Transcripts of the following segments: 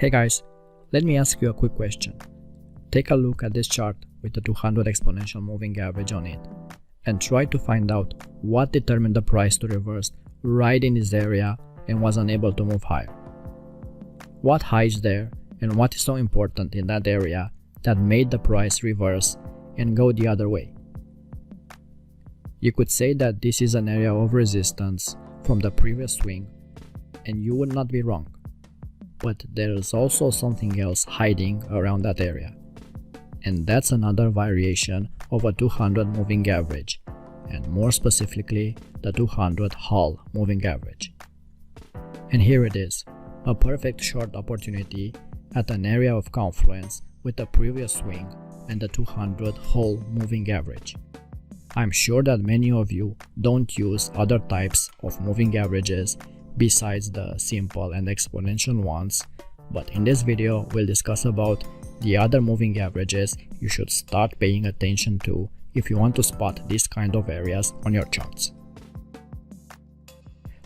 Hey guys, let me ask you a quick question. Take a look at this chart with the 200 exponential moving average on it and try to find out what determined the price to reverse right in this area and was unable to move higher. What hides there and what is so important in that area that made the price reverse and go the other way? You could say that this is an area of resistance from the previous swing, and you would not be wrong. But there is also something else hiding around that area, and that's another variation of a 200 moving average, and more specifically the 200 Hall moving average. And here it is, a perfect short opportunity at an area of confluence with the previous swing and the 200 Hall moving average. I'm sure that many of you don't use other types of moving averages besides the simple and exponential ones, but in this video we'll discuss about the other moving averages you should start paying attention to if you want to spot these kind of areas on your charts.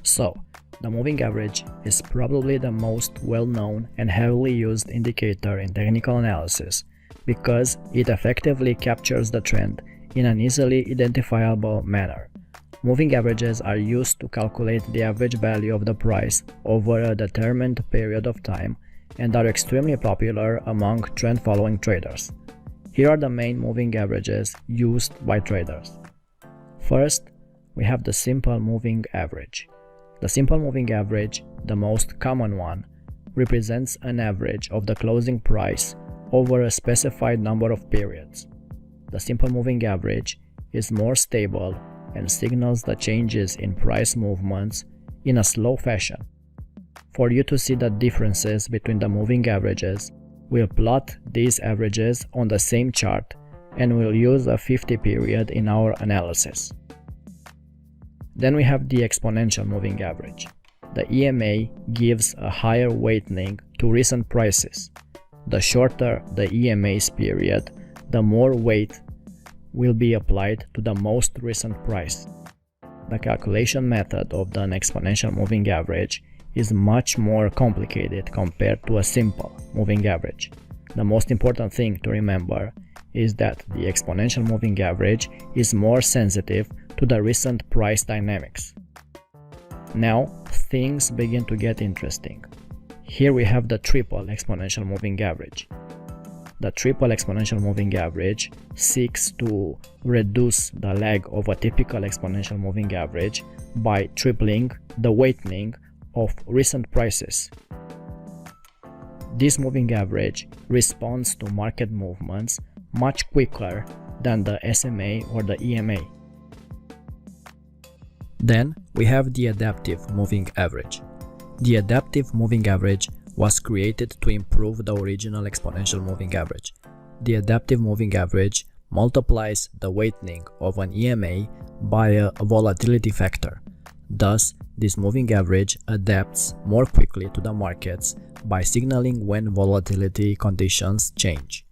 So, the moving average is probably the most well-known and heavily used indicator in technical analysis because it effectively captures the trend in an easily identifiable manner. Moving averages are used to calculate the average value of the price over a determined period of time and are extremely popular among trend-following traders. Here are the main moving averages used by traders. First, we have the simple moving average. The simple moving average, the most common one, represents an average of the closing price over a specified number of periods. The simple moving average is more stable and signals the changes in price movements in a slow fashion. For you to see the differences between the moving averages, we'll plot these averages on the same chart and we'll use a 50 period in our analysis. Then we have the exponential moving average. The EMA gives a higher weighting to recent prices. The shorter the EMA's period, the more weight will be applied to the most recent price. The calculation method of the exponential moving average is much more complicated compared to a simple moving average. The most important thing to remember is that the exponential moving average is more sensitive to the recent price dynamics. Now things begin to get interesting. Here we have the triple exponential moving average. The triple exponential moving average seeks to reduce the lag of a typical exponential moving average by tripling the weighting of recent prices. This moving average responds to market movements much quicker than the SMA or the EMA. Then we have the adaptive moving average. The adaptive moving average was created to improve the original exponential moving average. The adaptive moving average multiplies the weighting of an EMA by a volatility factor. Thus, this moving average adapts more quickly to the markets by signaling when volatility conditions change.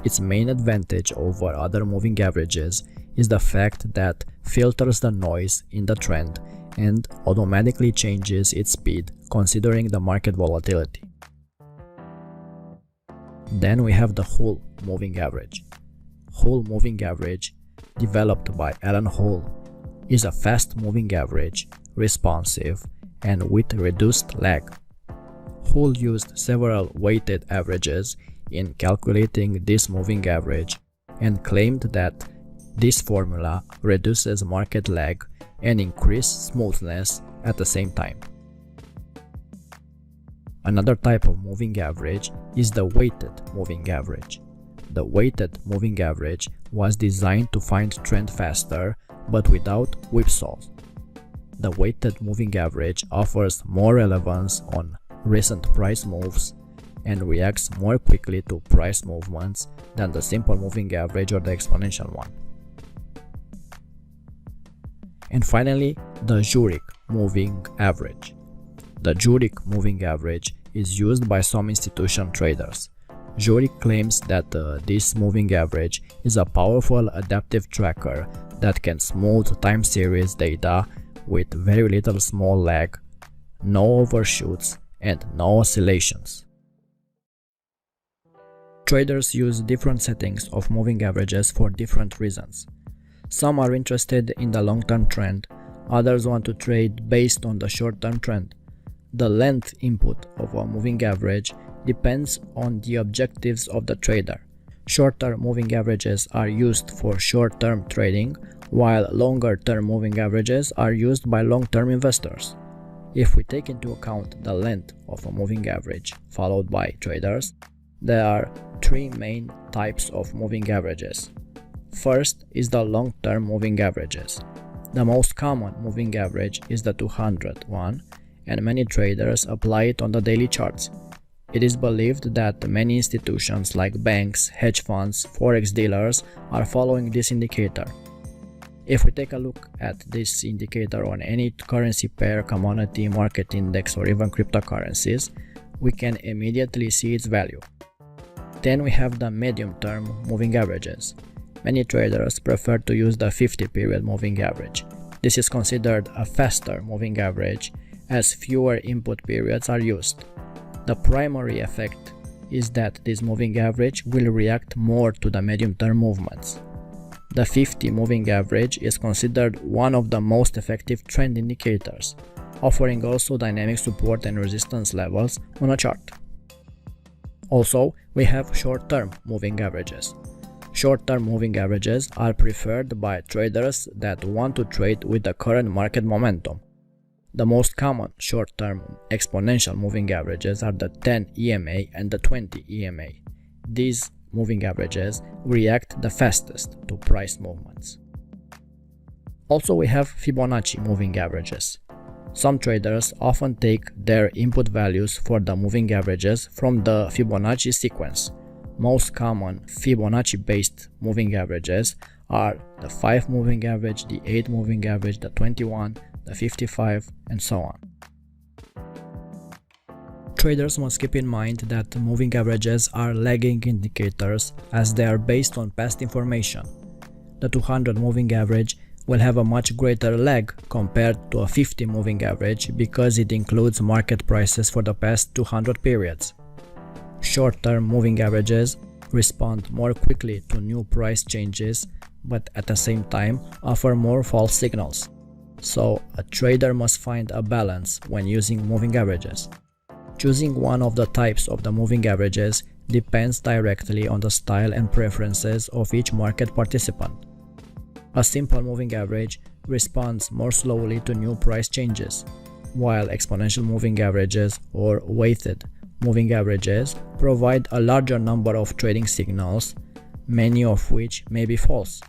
Its main advantage over other moving averages is the fact that filters the noise in the trend and automatically changes its speed considering the market volatility. Then we have the Hull moving average. Hull moving average, developed by Alan Hull, is a fast moving average, responsive, and with reduced lag. Hull used several weighted averages in calculating this moving average and claimed that this formula reduces market lag and increases smoothness at the same time. Another type of moving average is the weighted moving average. The weighted moving average was designed to find trend faster but without whipsaws. The weighted moving average offers more relevance on recent price moves and reacts more quickly to price movements than the simple moving average or the exponential one. And finally, the Zurich moving average. The Zurich moving average is used by some institution traders. Zurich claims that this moving average is a powerful adaptive tracker that can smooth time series data with very little small lag, no overshoots, and no oscillations. Traders use different settings of moving averages for different reasons. Some are interested in the long-term trend, others want to trade based on the short-term trend. The length input of a moving average depends on the objectives of the trader. Short-term moving averages are used for short-term trading, while longer-term moving averages are used by long-term investors. If we take into account the length of a moving average followed by traders, there are three main types of moving averages. First is the long-term moving averages. The most common moving average is the 200 one, and many traders apply it on the daily charts. It is believed that many institutions like banks, hedge funds, forex dealers are following this indicator. If we take a look at this indicator on any currency pair, commodity, market index, or even cryptocurrencies, we can immediately see its value. Then we have the medium-term moving averages. Many traders prefer to use the 50-period moving average. This is considered a faster moving average as fewer input periods are used. The primary effect is that this moving average will react more to the medium-term movements. The 50 moving average is considered one of the most effective trend indicators, offering also dynamic support and resistance levels on a chart. Also, we have short-term moving averages. Short-term moving averages are preferred by traders that want to trade with the current market momentum. The most common short-term exponential moving averages are the 10 EMA and the 20 EMA. These moving averages react the fastest to price movements. Also, we have Fibonacci moving averages. Some traders often take their input values for the moving averages from the Fibonacci sequence. Most common Fibonacci-based moving averages are the 5 moving average, the 8 moving average, the 21, the 55, and so on. Traders must keep in mind that moving averages are lagging indicators as they are based on past information. The 200 moving average will have a much greater lag compared to a 50 moving average because it includes market prices for the past 200 periods. Short-term moving averages respond more quickly to new price changes, but at the same time offer more false signals. So a trader must find a balance when using moving averages. Choosing one of the types of the moving averages depends directly on the style and preferences of each market participant. A simple moving average responds more slowly to new price changes, while exponential moving averages or weighted moving averages provide a larger number of trading signals, many of which may be false.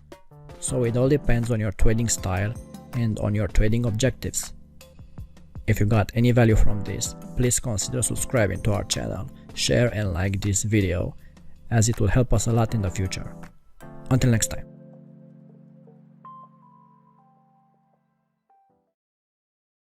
So it all depends on your trading style and on your trading objectives. If you got any value from this, please consider subscribing to our channel, share and like this video, as it will help us a lot in the future. Until next time.